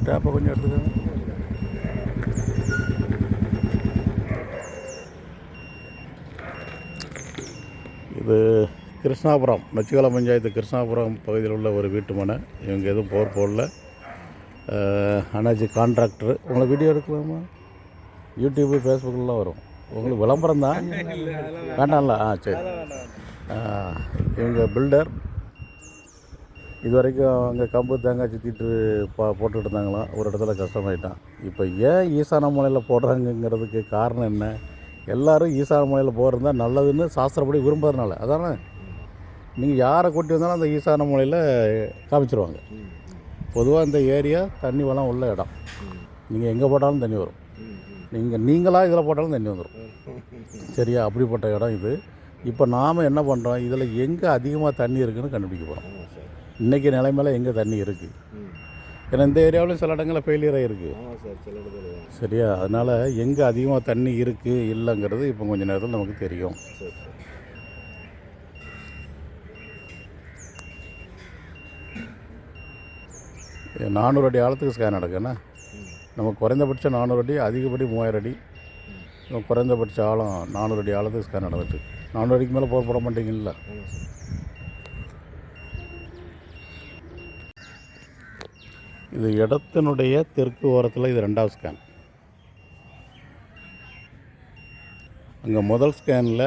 டேப்பை கொஞ்சம் எடுத்துக்கோங்க. இது கிருஷ்ணாபுரம், நச்சிகோலம் பஞ்சாயத்து கிருஷ்ணாபுரம் பகுதியில் உள்ள ஒரு வீட்டு மனை. இவங்க எதுவும் போர் போடல. அனாஜி கான்ட்ராக்டரு. உங்களை வீடியோ எடுக்கலாமா? யூடியூப்பு, ஃபேஸ்புக்கில்லாம் வரும். உங்களுக்கு விளம்பரம் தான் வேண்டாம்ல? சரி. இவங்க பில்டர். இது வரைக்கும் அங்கே கம்பு தேங்காய் சுற்றிட்டு போட்டுக்கிட்டு இருந்தாங்களாம். ஒரு இடத்துல கஷ்டமாயிட்டான். இப்போ ஏன் ஈசான மூலையில் போடுறாங்கங்கிறதுக்கு காரணம் என்ன? எல்லோரும் ஈசான மூலையில் போகிறதா நல்லதுன்னு சாஸ்திரப்படி விரும்புறதுனால. அதானே? நீங்கள் யாரை கூட்டி வந்தாலும் அந்த ஈசான மூலையில் காமிச்சிருவாங்க. பொதுவாக இந்த ஏரியா தண்ணி வளம் உள்ள இடம். நீங்கள் எங்கே போட்டாலும் தண்ணி வரும். நீங்களாக இதில் போட்டாலும் தண்ணி வந்துடும். சரியா? அப்படிப்பட்ட இடம் இது. இப்போ நாம் என்ன பண்ணுறோம், இதில் எங்கே அதிகமாக தண்ணி இருக்குதுன்னு கண்டுபிடிக்க போகிறோம். இன்றைக்கி நிலைமையில் எங்கே தண்ணி இருக்குது. ஏன்னா இந்த ஏரியாவிலும் சில இடங்களில் ஃபெயிலியர் ஆகிருக்கு. சரியா? அதனால் எங்கே அதிகமாக தண்ணி இருக்குது இல்லைங்கிறது இப்போ கொஞ்சம் நேரத்தில் நமக்கு தெரியும். இது 400 அடி ஆழத்துக்கு ஸ்கேன் நடக்குண்ணா. நம்ம குறைந்தபட்சம் 400 அடி, அதிகப்படி 3000 அடி. நம்ம குறைந்தபட்ச ஆழம் 400 அடி ஆழத்துக்கு ஸ்கேன் நடந்துச்சு. 400 அடிக்கு மேலே போட மாட்டீங்கல்ல. இது இடத்தினுடைய தெற்கு ஓரத்தில் இது 2வது ஸ்கேன். அங்கே முதல் ஸ்கேனில்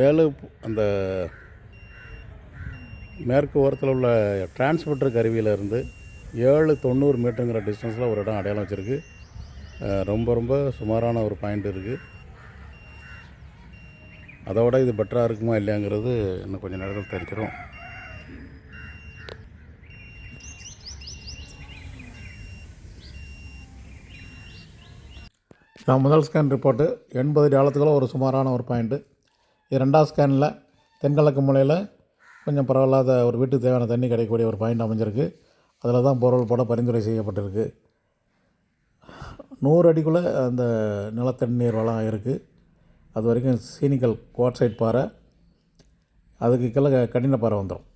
7 அந்த மேற்கு ஓரத்தில் உள்ள டிரான்ஸ்மிட்டர் கருவியிலேருந்து 790 மீட்டருங்கிற டிஸ்டன்ஸில் ஒரு இடம் அடையாளம் வச்சுருக்கு. ரொம்ப சுமாரான ஒரு பாயிண்ட் இருக்குது. அதோட இது பெட்டராக இருக்குமா இல்லையாங்கிறது இன்னும் கொஞ்சம் நேரத்தில் தெரிஞ்சிடும். நான் முதல் ஸ்கேன் ரிப்போர்ட்டு 80 அடி ஆழத்துக்குள்ள ஒரு சுமாரான ஒரு பாயிண்ட்டு. இது 2வது ஸ்கேனில் தென்கிழக்கு மூலையில் கொஞ்சம் பரவாயில்லாத ஒரு வீட்டுக்கு தேவையான தண்ணி கிடைக்கக்கூடிய ஒரு பாயிண்ட் அமைஞ்சிருக்கு. அதில் தான் போர்வெல் போட பரிந்துரை செய்யப்பட்டிருக்கு. 100 அடிக்குள்ளே அந்த நிலத்தண்ணீர் வளம் இருக்குது. அது வரைக்கும் சீனிக்கல் குவார்ட்சைட் பாறை, அதுக்கு கீழே கடின பாறை வந்துடும்.